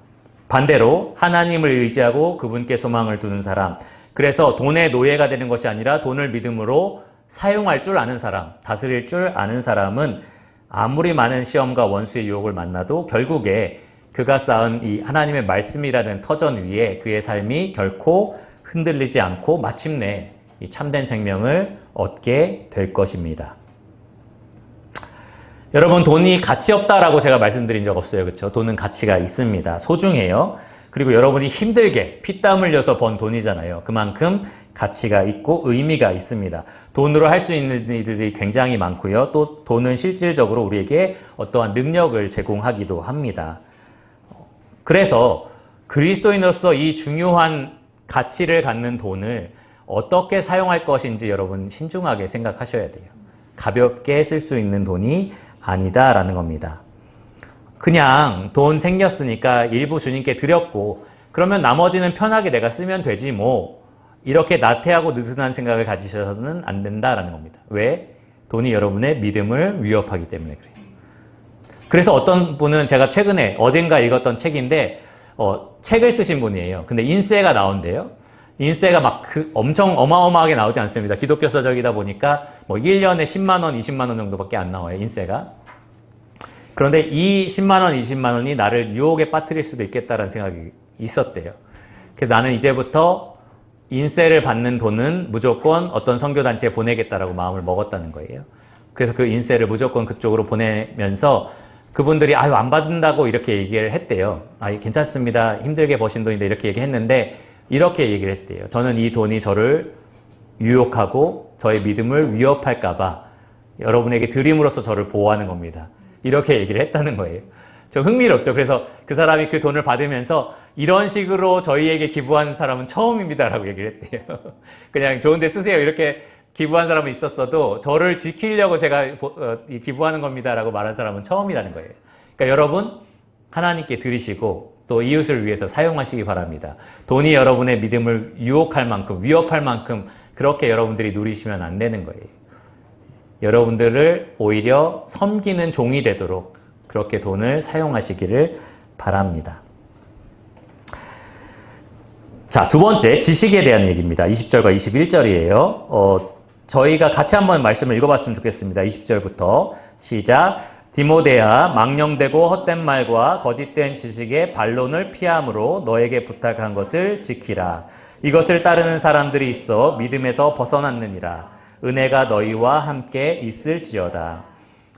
반대로 하나님을 의지하고 그분께 소망을 두는 사람, 그래서 돈의 노예가 되는 것이 아니라 돈을 믿음으로 사용할 줄 아는 사람, 다스릴 줄 아는 사람은 아무리 많은 시험과 원수의 유혹을 만나도 결국에 그가 쌓은 이 하나님의 말씀이라는 터전 위에 그의 삶이 결코 흔들리지 않고 마침내 이 참된 생명을 얻게 될 것입니다. 여러분, 돈이 가치 없다라고 제가 말씀드린 적 없어요. 그렇죠? 돈은 가치가 있습니다. 소중해요. 그리고 여러분이 힘들게 피땀 흘려서 번 돈이잖아요. 그만큼 가치가 있고 의미가 있습니다. 돈으로 할 수 있는 일들이 굉장히 많고요. 또 돈은 실질적으로 우리에게 어떠한 능력을 제공하기도 합니다. 그래서 그리스도인으로서 이 중요한 가치를 갖는 돈을 어떻게 사용할 것인지 여러분 신중하게 생각하셔야 돼요. 가볍게 쓸 수 있는 돈이 아니다라는 겁니다. 그냥 돈 생겼으니까 일부 주님께 드렸고 그러면 나머지는 편하게 내가 쓰면 되지 뭐, 이렇게 나태하고 느슨한 생각을 가지셔서는 안 된다라는 겁니다. 왜? 돈이 여러분의 믿음을 위협하기 때문에 그래요. 그래서 어떤 분은 제가 최근에 어젠가 읽었던 책인데 책을 쓰신 분이에요. 근데 인세가 나온대요. 인세가 막 엄청 어마어마하게 나오지 않습니다. 기독교 서적이다 보니까 뭐 1년에 10만 원, 20만 원 정도밖에 안 나와요, 인세가. 그런데 이 10만 원, 20만 원이 나를 유혹에 빠뜨릴 수도 있겠다라는 생각이 있었대요. 그래서 나는 이제부터 인세를 받는 돈은 무조건 어떤 선교단체에 보내겠다라고 마음을 먹었다는 거예요. 그래서 그 인세를 무조건 그쪽으로 보내면서 그분들이 아유 안 받는다고 이렇게 얘기를 했대요. 아 괜찮습니다. 힘들게 버신 돈인데 이렇게 얘기했는데 이렇게 얘기를 했대요. 저는 이 돈이 저를 유혹하고 저의 믿음을 위협할까 봐 여러분에게 드림으로써 저를 보호하는 겁니다. 이렇게 얘기를 했다는 거예요. 좀 흥미롭죠. 그래서 그 사람이 그 돈을 받으면서 이런 식으로 저희에게 기부하는 사람은 처음입니다라고 얘기를 했대요. 그냥 좋은데 쓰세요 이렇게 기부한 사람은 있었어도 저를 지키려고 제가 기부하는 겁니다라고 말한 사람은 처음이라는 거예요. 그러니까 여러분 하나님께 드리시고 또 이웃을 위해서 사용하시기 바랍니다. 돈이 여러분의 믿음을 유혹할 만큼 위협할 만큼 그렇게 여러분들이 누리시면 안 되는 거예요. 여러분들을 오히려 섬기는 종이 되도록 그렇게 돈을 사용하시기를 바랍니다. 자, 두 번째 지식에 대한 얘기입니다. 20절과 21절이에요. 저희가 같이 한번 말씀을 읽어봤으면 좋겠습니다. 20절부터 시작. 디모데야, 망령되고 헛된 말과 거짓된 지식의 반론을 피함으로 너에게 부탁한 것을 지키라. 이것을 따르는 사람들이 있어 믿음에서 벗어났느니라. 은혜가 너희와 함께 있을지어다.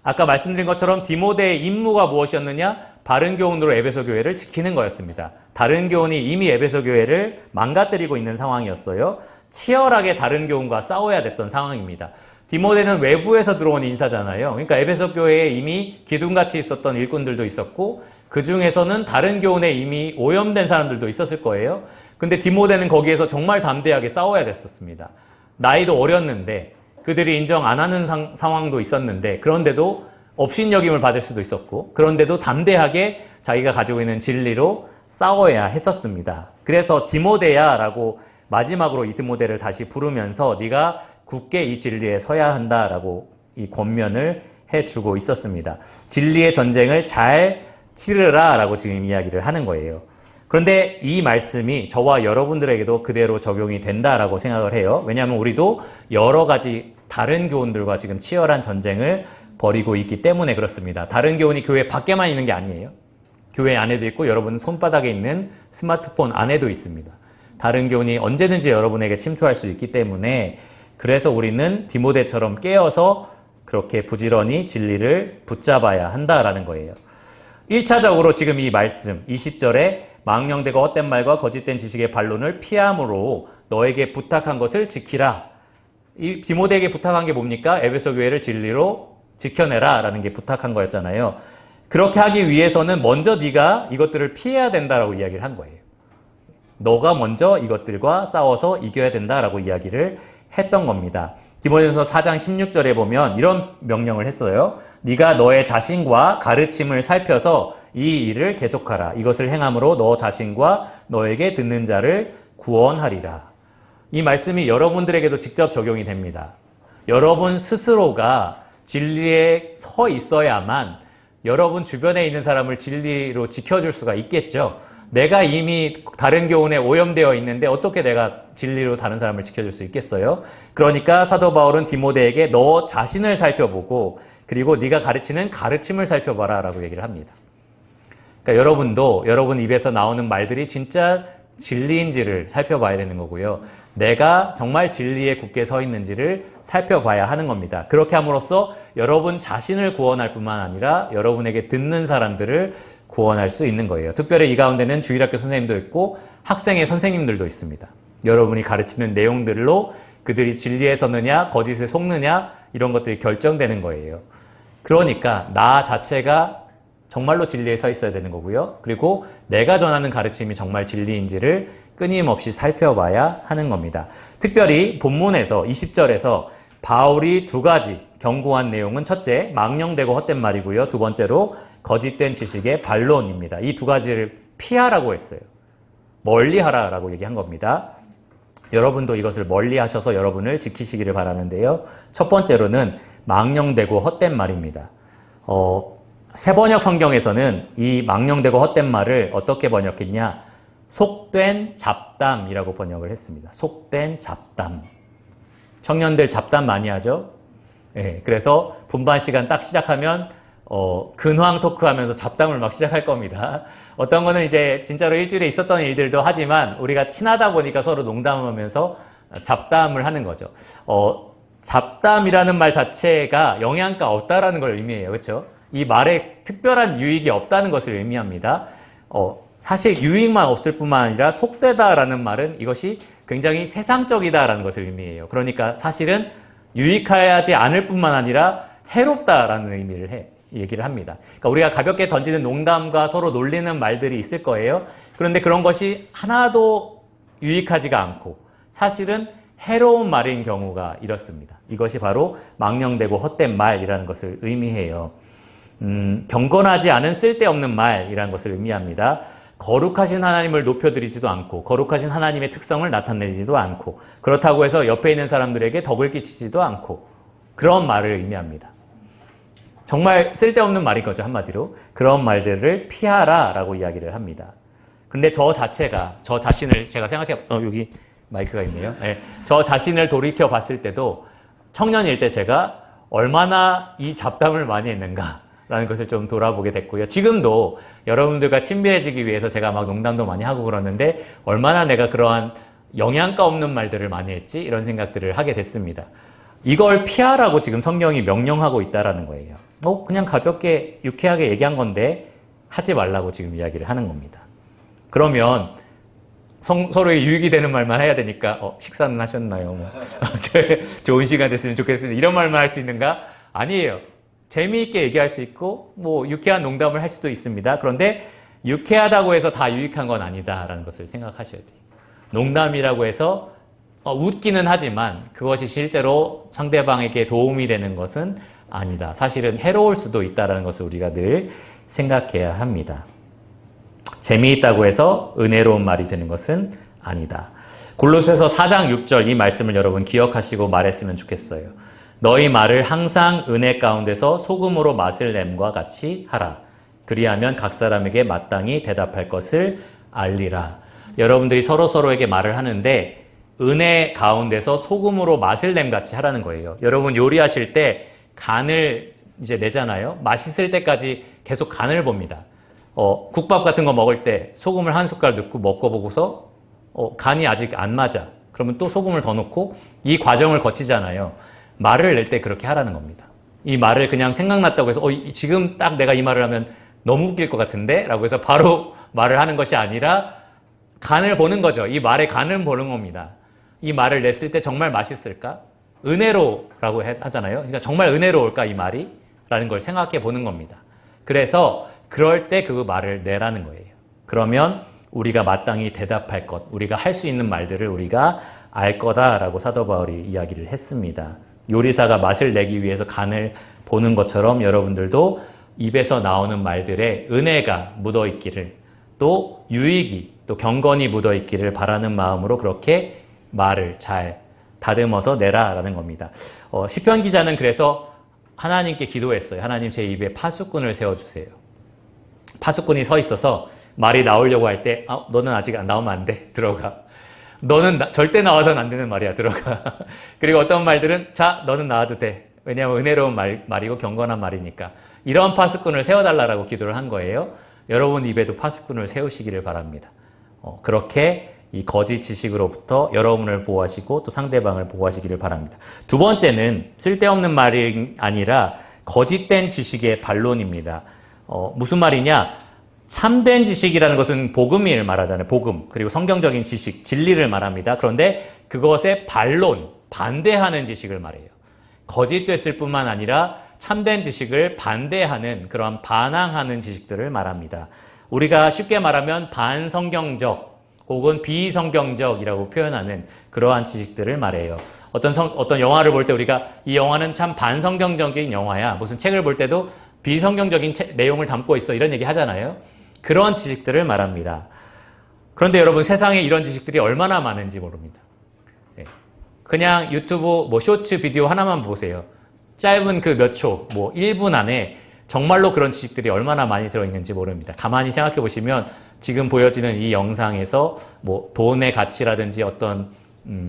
아까 말씀드린 것처럼 디모데의 임무가 무엇이었느냐? 바른 교훈으로 에베소 교회를 지키는 거였습니다. 다른 교훈이 이미 에베소 교회를 망가뜨리고 있는 상황이었어요. 치열하게 다른 교훈과 싸워야 됐던 상황입니다. 디모데는 외부에서 들어온 인사잖아요. 그러니까 에베소 교회에 이미 기둥같이 있었던 일꾼들도 있었고 그 중에서는 다른 교훈에 이미 오염된 사람들도 있었을 거예요. 근데 디모데는 거기에서 정말 담대하게 싸워야 됐었습니다. 나이도 어렸는데 그들이 인정 안 하는 상황도 있었는데 그런데도 업신여김을 받을 수도 있었고 그런데도 담대하게 자기가 가지고 있는 진리로 싸워야 했었습니다. 그래서 디모데야 라고 마지막으로 이 디모데를 다시 부르면서 네가 굳게 이 진리에 서야 한다라고 이 권면을 해주고 있었습니다. 진리의 전쟁을 잘 치르라 라고 지금 이야기를 하는 거예요. 그런데 이 말씀이 저와 여러분들에게도 그대로 적용이 된다라고 생각을 해요. 왜냐하면 우리도 여러 가지 다른 교훈들과 지금 치열한 전쟁을 벌이고 있기 때문에 그렇습니다. 다른 교훈이 교회 밖에만 있는 게 아니에요. 교회 안에도 있고 여러분 손바닥에 있는 스마트폰 안에도 있습니다. 다른 교훈이 언제든지 여러분에게 침투할 수 있기 때문에 그래서 우리는 디모데처럼 깨어서 그렇게 부지런히 진리를 붙잡아야 한다라는 거예요. 1차적으로 지금 이 말씀 20절에 망령되고 헛된 말과 거짓된 지식의 반론을 피함으로 너에게 부탁한 것을 지키라. 이 디모데에게 부탁한 게 뭡니까? 에베소 교회를 진리로 지켜내라 라는 게 부탁한 거였잖아요. 그렇게 하기 위해서는 먼저 네가 이것들을 피해야 된다라고 이야기를 한 거예요. 너가 먼저 이것들과 싸워서 이겨야 된다라고 이야기를 했던 겁니다. 디모데전서 4장 16절에 보면 이런 명령을 했어요. 네가 너의 자신과 가르침을 살펴서 이 일을 계속하라. 이것을 행함으로 너 자신과 너에게 듣는 자를 구원하리라. 이 말씀이 여러분들에게도 직접 적용이 됩니다. 여러분 스스로가 진리에 서 있어야만 여러분 주변에 있는 사람을 진리로 지켜줄 수가 있겠죠. 내가 이미 다른 교훈에 오염되어 있는데 어떻게 내가 진리로 다른 사람을 지켜줄 수 있겠어요? 그러니까 사도 바울은 디모데에게 너 자신을 살펴보고 그리고 네가 가르치는 가르침을 살펴봐라 라고 얘기를 합니다. 그러니까 여러분도 여러분 입에서 나오는 말들이 진짜 진리인지를 살펴봐야 되는 거고요. 내가 정말 진리에 굳게 서 있는지를 살펴봐야 하는 겁니다. 그렇게 함으로써 여러분 자신을 구원할 뿐만 아니라 여러분에게 듣는 사람들을 구원할 수 있는 거예요. 특별히 이 가운데는 주일학교 선생님도 있고 학생의 선생님들도 있습니다. 여러분이 가르치는 내용들로 그들이 진리에 서느냐 거짓에 속느냐 이런 것들이 결정되는 거예요. 그러니까 나 자체가 정말로 진리에 서 있어야 되는 거고요. 그리고 내가 전하는 가르침이 정말 진리인지를 끊임없이 살펴봐야 하는 겁니다. 특별히 본문에서 20절에서 바울이 두 가지 경고한 내용은 첫째, 망령되고 헛된 말이고요. 두 번째로 거짓된 지식의 반론입니다. 이 두 가지를 피하라고 했어요. 멀리하라라고 얘기한 겁니다. 여러분도 이것을 멀리하셔서 여러분을 지키시기를 바라는데요. 첫 번째로는 망령되고 헛된 말입니다. 새번역 성경에서는 이 망령되고 헛된 말을 어떻게 번역했냐? 속된 잡담이라고 번역을 했습니다. 속된 잡담. 청년들 잡담 많이 하죠? 예, 그래서 분반 시간 딱 시작하면 근황 토크하면서 잡담을 막 시작할 겁니다. 어떤 거는 이제 진짜로 일주일에 있었던 일들도 하지만 우리가 친하다 보니까 서로 농담하면서 잡담을 하는 거죠. 잡담이라는 말 자체가 영양가 없다라는 걸 의미해요. 그렇죠? 이 말에 특별한 유익이 없다는 것을 의미합니다. 사실 유익만 없을 뿐만 아니라 속되다라는 말은 이것이 굉장히 세상적이다라는 것을 의미해요. 그러니까 사실은 유익하지 않을 뿐만 아니라 해롭다라는 의미를 얘기를 합니다. 그러니까 우리가 가볍게 던지는 농담과 서로 놀리는 말들이 있을 거예요. 그런데 그런 것이 하나도 유익하지가 않고 사실은 해로운 말인 경우가 이렇습니다. 이것이 바로 망령되고 헛된 말이라는 것을 의미해요. 경건하지 않은 쓸데없는 말이라는 것을 의미합니다. 거룩하신 하나님을 높여드리지도 않고 거룩하신 하나님의 특성을 나타내지도 않고 그렇다고 해서 옆에 있는 사람들에게 덕을 끼치지도 않고 그런 말을 의미합니다. 정말 쓸데없는 말인 거죠. 한마디로. 그런 말들을 피하라 라고 이야기를 합니다. 근데 저 자신을 제가 여기 마이크가 있네요. 네, 저 자신을 돌이켜 봤을 때도 청년일 때 제가 얼마나 이 잡담을 많이 했는가 라는 것을 좀 돌아보게 됐고요. 지금도 여러분들과 친밀해지기 위해서 제가 막 농담도 많이 하고 그러는데 얼마나 내가 그러한 영양가 없는 말들을 많이 했지? 이런 생각들을 하게 됐습니다. 이걸 피하라고 지금 성경이 명령하고 있다라는 거예요. 그냥 가볍게 유쾌하게 얘기한 건데 하지 말라고 지금 이야기를 하는 겁니다. 그러면 서로의 유익이 되는 말만 해야 되니까 식사는 하셨나요? 좋은 시간 됐으면 좋겠습니다. 이런 말만 할 수 있는가? 아니에요. 재미있게 얘기할 수 있고 유쾌한 농담을 할 수도 있습니다. 그런데 유쾌하다고 해서 다 유익한 건 아니다라는 것을 생각하셔야 돼요. 농담이라고 해서 웃기는 하지만 그것이 실제로 상대방에게 도움이 되는 것은 아니다. 사실은 해로울 수도 있다는 것을 우리가 늘 생각해야 합니다. 재미있다고 해서 은혜로운 말이 되는 것은 아니다. 골로새서 4장 6절 이 말씀을 여러분 기억하시고 말했으면 좋겠어요. 너희 말을 항상 은혜 가운데서 소금으로 맛을 냄과 같이 하라. 그리하면 각 사람에게 마땅히 대답할 것을 알리라. 여러분들이 서로에게 말을 하는데 은혜 가운데서 소금으로 맛을 냄 같이 하라는 거예요. 여러분 요리하실 때 간을 이제 내잖아요. 맛있을 때까지 계속 간을 봅니다. 국밥 같은 거 먹을 때 소금을 한 숟갈 넣고 먹어보고서 간이 아직 안 맞아. 그러면 또 소금을 더 넣고 이 과정을 거치잖아요. 말을 낼 때 그렇게 하라는 겁니다. 이 말을 그냥 생각났다고 해서 지금 딱 내가 이 말을 하면 너무 웃길 것 같은데? 라고 해서 바로 말을 하는 것이 아니라 간을 보는 거죠. 이 말의 간을 보는 겁니다. 이 말을 냈을 때 정말 맛있을까? 은혜로라고 하잖아요. 그러니까 정말 은혜로울까 이 말이? 라는 걸 생각해 보는 겁니다. 그래서 그럴 때 그 말을 내라는 거예요. 그러면 우리가 마땅히 대답할 것, 우리가 할 수 있는 말들을 우리가 알 거다라고 사도 바울이 이야기를 했습니다. 요리사가 맛을 내기 위해서 간을 보는 것처럼 여러분들도 입에서 나오는 말들에 은혜가 묻어 있기를, 또 유익이, 또 경건이 묻어 있기를 바라는 마음으로 그렇게 말을 잘 다듬어서 내라라는 겁니다. 시편 기자는 그래서 하나님께 기도했어요. 하나님 제 입에 파수꾼을 세워주세요. 파수꾼이 서 있어서 말이 나오려고 할 때 너는 아직 안 나오면 안 돼. 들어가. 너는 절대 나와서는 안 되는 말이야. 들어가. 그리고 어떤 말들은 자 너는 나와도 돼. 왜냐하면 은혜로운 말이고 경건한 말이니까. 이런 파수꾼을 세워달라고 기도를 한 거예요. 여러분 입에도 파수꾼을 세우시기를 바랍니다. 그렇게 이 거짓 지식으로부터 여러분을 보호하시고 또 상대방을 보호하시기를 바랍니다. 두 번째는 쓸데없는 말이 아니라 거짓된 지식의 반론입니다. 무슨 말이냐? 참된 지식이라는 것은 복음을 말하잖아요. 복음. 그리고 성경적인 지식, 진리를 말합니다. 그런데 그것의 반론, 반대하는 지식을 말해요. 거짓됐을 뿐만 아니라 참된 지식을 반대하는 그러한 반항하는 지식들을 말합니다. 우리가 쉽게 말하면 반성경적 혹은 비성경적이라고 표현하는 그러한 지식들을 말해요. 어떤 영화를 볼 때 우리가 이 영화는 참 반성경적인 영화야. 무슨 책을 볼 때도 비성경적인 내용을 담고 있어. 이런 얘기 하잖아요. 그런 지식들을 말합니다. 그런데 여러분 세상에 이런 지식들이 얼마나 많은지 모릅니다. 그냥 유튜브 쇼츠 비디오 하나만 보세요. 짧은 그 몇 초, 1분 안에 정말로 그런 지식들이 얼마나 많이 들어있는지 모릅니다. 가만히 생각해 보시면 지금 보여지는 이 영상에서 돈의 가치라든지 어떤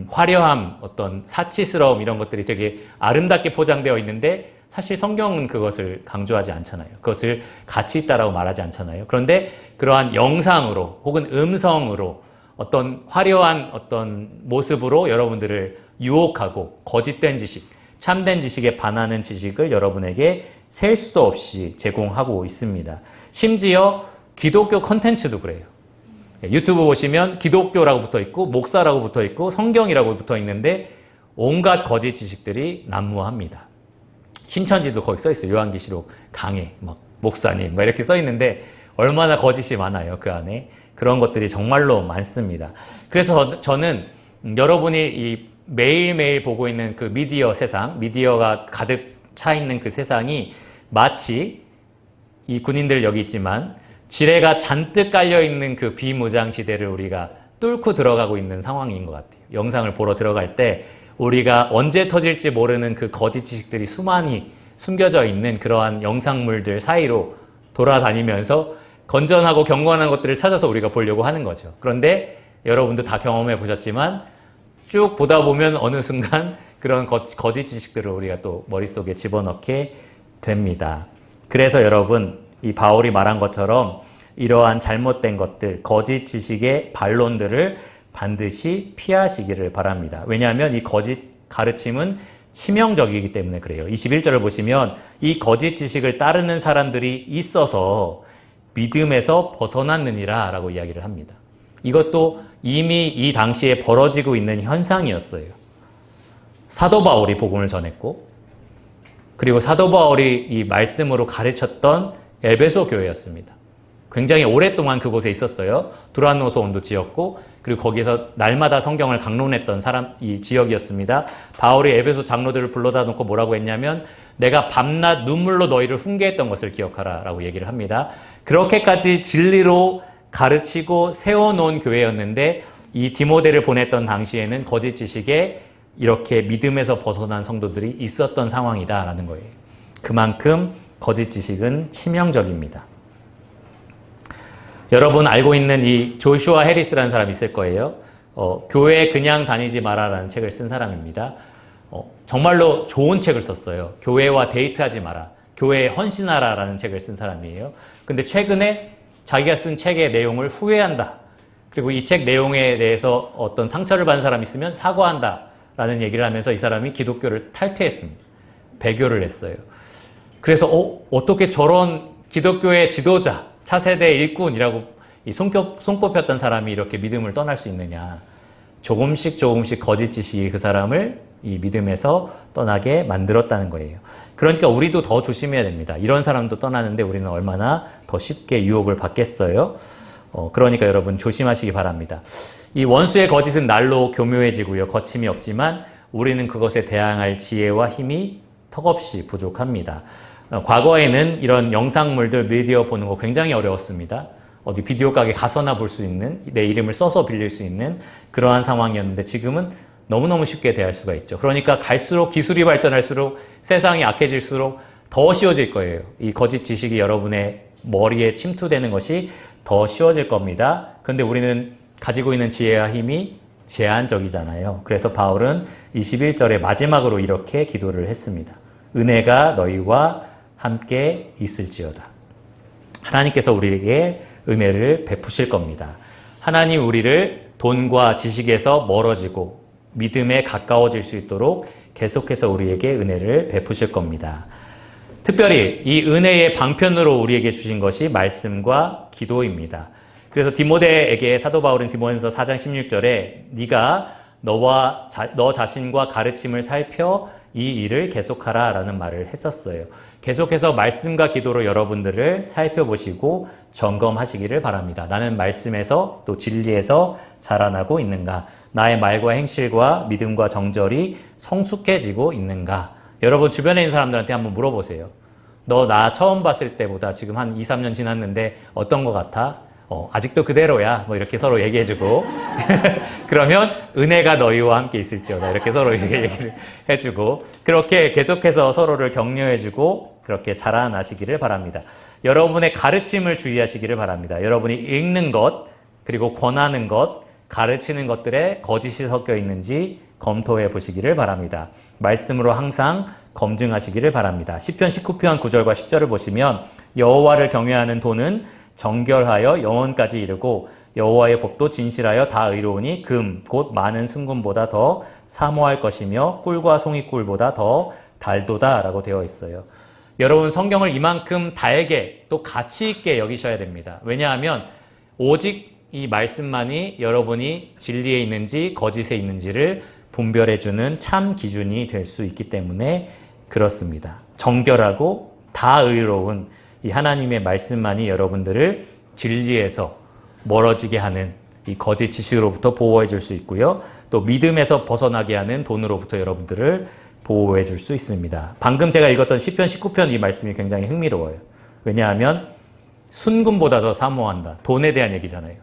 화려함, 어떤 사치스러움 이런 것들이 되게 아름답게 포장되어 있는데 사실 성경은 그것을 강조하지 않잖아요. 그것을 가치 있다라고 말하지 않잖아요. 그런데 그러한 영상으로 혹은 음성으로 어떤 화려한 어떤 모습으로 여러분들을 유혹하고 거짓된 지식, 참된 지식에 반하는 지식을 여러분에게 셀 수도 없이 제공하고 있습니다. 심지어 기독교 컨텐츠도 그래요. 유튜브 보시면 기독교라고 붙어 있고 목사라고 붙어 있고 성경이라고 붙어 있는데 온갖 거짓 지식들이 난무합니다. 신천지도 거기 써 있어요. 요한계시록 강해, 목사님, 이렇게 써 있는데 얼마나 거짓이 많아요. 그 안에. 그런 것들이 정말로 많습니다. 그래서 저는 여러분이 이 매일매일 보고 있는 그 미디어 세상, 미디어가 가득 차 있는 그 세상이 마치 이 군인들 여기 있지만 지뢰가 잔뜩 깔려있는 그 비무장지대를 우리가 뚫고 들어가고 있는 상황인 것 같아요. 영상을 보러 들어갈 때 우리가 언제 터질지 모르는 그 거짓 지식들이 수많이 숨겨져 있는 그러한 영상물들 사이로 돌아다니면서 건전하고 경건한 것들을 찾아서 우리가 보려고 하는 거죠. 그런데 여러분도 다 경험해 보셨지만 쭉 보다 보면 어느 순간 그런 거짓 지식들을 우리가 또 머릿속에 집어넣게 됩니다. 그래서 여러분, 이 바울이 말한 것처럼 이러한 잘못된 것들, 거짓 지식의 반론들을 반드시 피하시기를 바랍니다. 왜냐하면 이 거짓 가르침은 치명적이기 때문에 그래요. 21절을 보시면 이 거짓 지식을 따르는 사람들이 있어서 믿음에서 벗어났느니라 라고 이야기를 합니다. 이것도 이미 이 당시에 벌어지고 있는 현상이었어요. 사도 바울이 복음을 전했고, 그리고 사도 바울이 이 말씀으로 가르쳤던 에베소 교회였습니다. 굉장히 오랫동안 그곳에 있었어요. 두란노소 온도지였고, 그리고 거기에서 날마다 성경을 강론했던 이 지역이었습니다. 바울이 에베소 장로들을 불러다 놓고 뭐라고 했냐면, 내가 밤낮 눈물로 너희를 훈계했던 것을 기억하라 라고 얘기를 합니다. 그렇게까지 진리로 가르치고 세워놓은 교회였는데, 이 디모데를 보냈던 당시에는 거짓 지식에 이렇게 믿음에서 벗어난 성도들이 있었던 상황이다라는 거예요. 그만큼 거짓 지식은 치명적입니다. 여러분 알고 있는 이 조슈아 해리스라는 사람이 있을 거예요. 교회 그냥 다니지 마라라는 책을 쓴 사람입니다. 정말로 좋은 책을 썼어요. 교회와 데이트하지 마라. 교회에 헌신하라라는 책을 쓴 사람이에요. 근데 최근에 자기가 쓴 책의 내용을 후회한다. 그리고 이 책 내용에 대해서 어떤 상처를 받은 사람이 있으면 사과한다. 라는 얘기를 하면서 이 사람이 기독교를 탈퇴했습니다. 배교를 했어요. 그래서 어떻게 저런 기독교의 지도자, 차세대 일꾼이라고 손꼽혔던 사람이 이렇게 믿음을 떠날 수 있느냐. 조금씩 거짓 지식이 그 사람을 이 믿음에서 떠나게 만들었다는 거예요. 그러니까 우리도 더 조심해야 됩니다. 이런 사람도 떠나는데 우리는 얼마나 더 쉽게 유혹을 받겠어요. 그러니까 여러분 조심하시기 바랍니다. 이 원수의 거짓은 날로 교묘해지고요. 거침이 없지만 우리는 그것에 대항할 지혜와 힘이 턱없이 부족합니다. 과거에는 이런 영상물들, 미디어 보는 거 굉장히 어려웠습니다. 어디 비디오 가게 가서나 볼 수 있는, 내 이름을 써서 빌릴 수 있는 그러한 상황이었는데 지금은 너무너무 쉽게 대할 수가 있죠. 그러니까 갈수록 기술이 발전할수록 세상이 악해질수록 더 쉬워질 거예요. 이 거짓 지식이 여러분의 머리에 침투되는 것이 더 쉬워질 겁니다. 그런데 우리는 가지고 있는 지혜와 힘이 제한적이잖아요. 그래서 바울은 21절의 마지막으로 이렇게 기도를 했습니다. 은혜가 너희와 함께 있을지어다. 하나님께서 우리에게 은혜를 베푸실 겁니다. 하나님 우리를 돈과 지식에서 멀어지고 믿음에 가까워질 수 있도록 계속해서 우리에게 은혜를 베푸실 겁니다. 특별히 이 은혜의 방편으로 우리에게 주신 것이 말씀과 기도입니다. 그래서 디모데에게 사도 바울은 디모데전서 4장 16절에 네가 너 자신과 가르침을 살펴 이 일을 계속하라 라는 말을 했었어요. 계속해서 말씀과 기도로 여러분들을 살펴보시고 점검하시기를 바랍니다. 나는 말씀에서 또 진리에서 자라나고 있는가? 나의 말과 행실과 믿음과 정절이 성숙해지고 있는가? 여러분 주변에 있는 사람들한테 한번 물어보세요. 너 나 처음 봤을 때보다 지금 한 2, 3년 지났는데 어떤 것 같아? 아직도 그대로야. 뭐 이렇게 서로 얘기해주고 그러면 은혜가 너희와 함께 있을지어다. 이렇게 서로 얘기를 해주고 그렇게 계속해서 서로를 격려해주고 그렇게 자라나시기를 바랍니다. 여러분의 가르침을 주의하시기를 바랍니다. 여러분이 읽는 것 그리고 권하는 것 가르치는 것들에 거짓이 섞여 있는지 검토해 보시기를 바랍니다. 말씀으로 항상 검증하시기를 바랍니다. 시편 19편 9절과 10절을 보시면 여호와를 경외하는 도는 정결하여 영원까지 이르고 여호와의 법도 진실하여 다 의로우니 금 곧 많은 순금보다 더 사모할 것이며 꿀과 송이꿀보다 더 달도다 라고 되어 있어요. 여러분 성경을 이만큼 달게 또 가치 있게 여기셔야 됩니다. 왜냐하면 오직 이 말씀만이 여러분이 진리에 있는지 거짓에 있는지를 분별해주는 참 기준이 될 수 있기 때문에 그렇습니다. 정결하고 다 의로운 이 하나님의 말씀만이 여러분들을 진리에서 멀어지게 하는 이 거짓 지식으로부터 보호해 줄 수 있고요. 또 믿음에서 벗어나게 하는 돈으로부터 여러분들을 보호해 줄 수 있습니다. 방금 제가 읽었던 시편 19편 이 말씀이 굉장히 흥미로워요. 왜냐하면 순금보다 더 사모한다. 돈에 대한 얘기잖아요.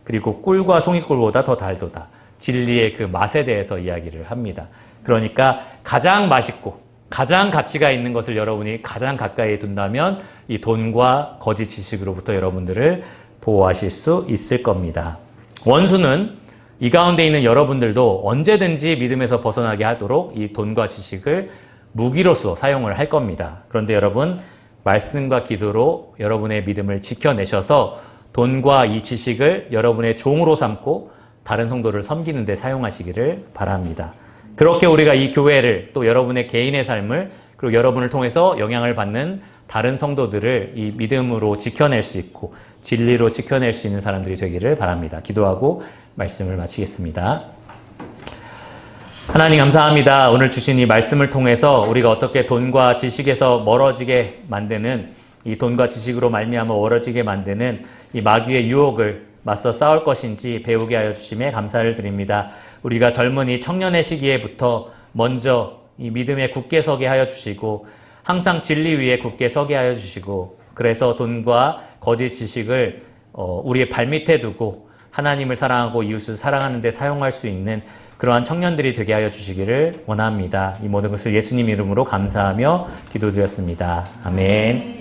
그리고 꿀과 송이꿀보다 더 달도다. 진리의 그 맛에 대해서 이야기를 합니다. 그러니까 가장 맛있고 가장 가치가 있는 것을 여러분이 가장 가까이 둔다면 이 돈과 거짓 지식으로부터 여러분들을 보호하실 수 있을 겁니다. 원수는 이 가운데 있는 여러분들도 언제든지 믿음에서 벗어나게 하도록 이 돈과 지식을 무기로서 사용을 할 겁니다. 그런데 여러분 말씀과 기도로 여러분의 믿음을 지켜내셔서 돈과 이 지식을 여러분의 종으로 삼고 다른 성도를 섬기는 데 사용하시기를 바랍니다. 그렇게 우리가 이 교회를 또 여러분의 개인의 삶을 그리고 여러분을 통해서 영향을 받는 다른 성도들을 이 믿음으로 지켜낼 수 있고 진리로 지켜낼 수 있는 사람들이 되기를 바랍니다. 기도하고 말씀을 마치겠습니다. 하나님 감사합니다. 오늘 주신 이 말씀을 통해서 우리가 어떻게 돈과 지식에서 멀어지게 만드는 이 돈과 지식으로 말미암아 멀어지게 만드는 이 마귀의 유혹을 맞서 싸울 것인지 배우게 하여 주심에 감사를 드립니다. 우리가 젊은 이 청년의 시기에부터 먼저 이 믿음에 굳게 서게 하여 주시고 항상 진리 위에 굳게 서게 하여 주시고 그래서 돈과 거짓 지식을 우리의 발밑에 두고 하나님을 사랑하고 이웃을 사랑하는 데 사용할 수 있는 그러한 청년들이 되게 하여 주시기를 원합니다. 이 모든 것을 예수님 이름으로 감사하며 기도드렸습니다. 아멘.